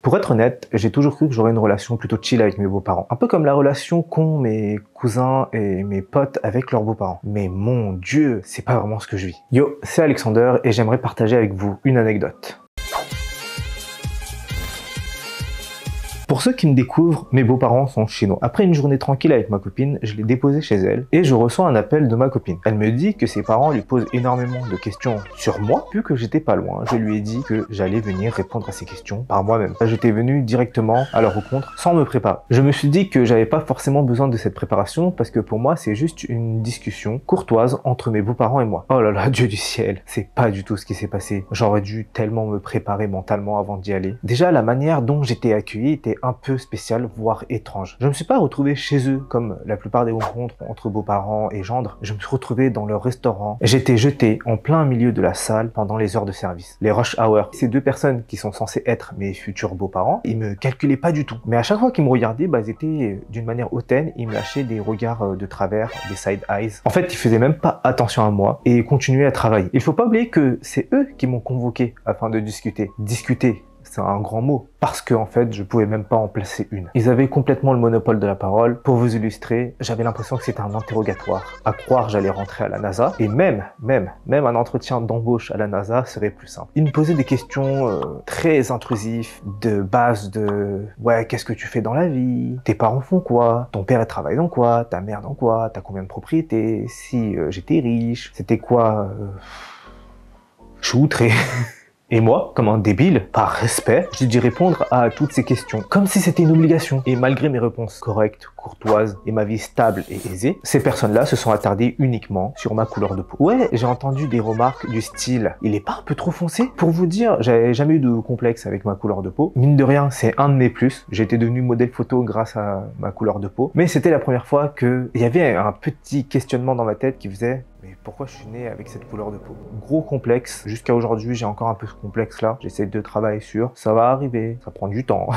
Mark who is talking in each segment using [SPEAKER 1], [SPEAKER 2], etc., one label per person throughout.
[SPEAKER 1] Pour être honnête, j'ai toujours cru que j'aurais une relation plutôt chill avec mes beaux-parents. Un peu comme la relation qu'ont mes cousins et mes potes avec leurs beaux-parents. Mais mon Dieu, c'est pas vraiment ce que je vis. Yo, c'est Alexander et j'aimerais partager avec vous une anecdote. Pour ceux qui me découvrent, mes beaux-parents sont chinois. Après une journée tranquille avec ma copine, je l'ai déposée chez elle et je reçois un appel de ma copine. Elle me dit que ses parents lui posent énormément de questions sur moi, vu que j'étais pas loin. Je lui ai dit que j'allais venir répondre à ces questions par moi-même. J'étais venu directement à leur rencontre sans me préparer. Je me suis dit que j'avais pas forcément besoin de cette préparation parce que pour moi, c'est juste une discussion courtoise entre mes beaux-parents et moi. Oh là là, Dieu du ciel, c'est pas du tout ce qui s'est passé. J'aurais dû tellement me préparer mentalement avant d'y aller. Déjà, la manière dont j'étais accueilli était un peu spécial, voire étrange. Je me suis pas retrouvé chez eux comme la plupart des rencontres entre beaux-parents et gendres. Je me suis retrouvé dans leur restaurant. J'étais jeté en plein milieu de la salle pendant les heures de service, les rush hours. Ces deux personnes qui sont censées être mes futurs beaux-parents, ils me calculaient pas du tout. Mais à chaque fois qu'ils me regardaient, ils étaient d'une manière hautaine. Ils me lâchaient des regards de travers, des side eyes. En fait, ils faisaient même pas attention à moi et continuaient à travailler. Il faut pas oublier que c'est eux qui m'ont convoqué afin de discuter. Discuter, c'est un grand mot, parce que en fait, je pouvais même pas en placer une. Ils avaient complètement le monopole de la parole. Pour vous illustrer, j'avais l'impression que c'était un interrogatoire. À croire, j'allais rentrer à la NASA, et même un entretien d'embauche à la NASA serait plus simple. Ils me posaient des questions très intrusives, de base de « Ouais, qu'est-ce que tu fais dans la vie? Tes parents font quoi? Ton père travaille dans quoi? Ta mère dans quoi? T'as combien de propriétés? Si j'étais riche, c'était quoi Je suis outré. » Et moi, comme un débile, par respect, j'ai dû répondre à toutes ces questions, comme si c'était une obligation. Et malgré mes réponses correctes, courtoises et ma vie stable et aisée, ces personnes-là se sont attardées uniquement sur ma couleur de peau. Ouais, j'ai entendu des remarques du style « Il est pas un peu trop foncé ?» Pour vous dire, j'avais jamais eu de complexe avec ma couleur de peau. Mine de rien, c'est un de mes plus. J'ai été devenu modèle photo grâce à ma couleur de peau. Mais c'était la première fois qu'il y avait un petit questionnement dans ma tête qui faisait « Mais pourquoi je suis né avec cette couleur de peau ?» Gros complexe. Jusqu'à aujourd'hui, j'ai encore un peu ce complexe-là. J'essaie de travailler sur. Ça va arriver. Ça prend du temps.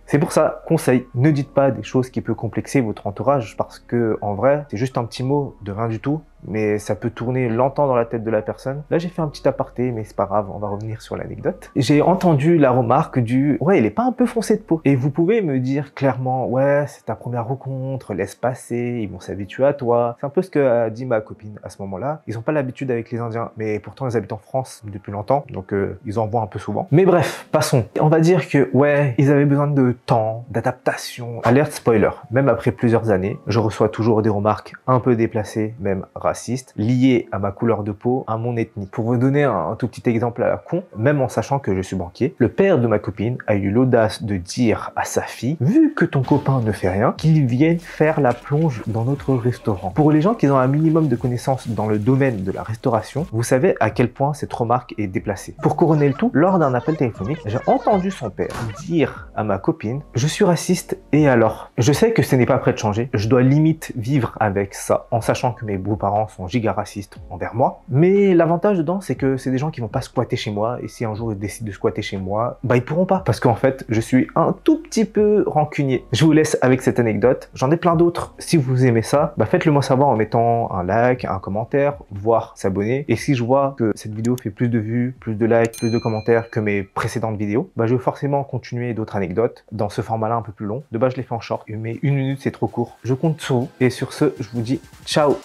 [SPEAKER 1] C'est pour ça, conseil, ne dites pas des choses qui peuvent complexer votre entourage parce que, en vrai, c'est juste un petit mot de rien du tout, mais ça peut tourner longtemps dans la tête de la personne. Là, j'ai fait un petit aparté, mais c'est pas grave, on va revenir sur l'anecdote. J'ai entendu la remarque du « Ouais, il est pas un peu foncé de peau ?» Et vous pouvez me dire clairement « Ouais, c'est ta première rencontre, laisse passer, ils vont s'habituer à toi. » C'est un peu ce que a dit ma copine à ce moment-là. Ils ont pas l'habitude avec les Indiens, mais pourtant ils habitent en France depuis longtemps, donc ils en voient un peu souvent. Mais bref, passons. On va dire que, ouais, ils avaient besoin de temps, d'adaptation. Alerte spoiler, même après plusieurs années, je reçois toujours des remarques un peu déplacées, même racistes, liées à ma couleur de peau, à mon ethnie. Pour vous donner un tout petit exemple à la con, même en sachant que je suis banquier, le père de ma copine a eu l'audace de dire à sa fille « Vu que ton copain ne fait rien, qu'il vienne faire la plonge dans notre restaurant. » Pour les gens qui ont un minimum de connaissances dans le domaine de la restauration, vous savez à quel point cette remarque est déplacée. Pour couronner le tout, lors d'un appel téléphonique, j'ai entendu son père dire à ma copine « Je suis raciste et alors ?» Je sais que ce n'est pas prêt de changer, je dois limite vivre avec ça, en sachant que mes beaux-parents sont giga racistes envers moi. Mais l'avantage dedans, c'est que c'est des gens qui vont pas squatter chez moi, et si un jour ils décident de squatter chez moi, ils pourront pas. Parce qu'en fait, je suis un tout petit peu rancunier. Je vous laisse avec cette anecdote. J'en ai plein d'autres. Si vous aimez ça, faites-le moi savoir en mettant un like, un commentaire, voire s'abonner. Et si je vois que cette vidéo fait plus de vues, plus de likes, plus de commentaires que mes précédentes vidéos, je vais forcément continuer d'autres anecdotes dans ce format-là un peu plus long. De base, je l'ai fait en short, mais 1 minute, c'est trop court. Je compte sur vous. Et sur ce, je vous dis ciao!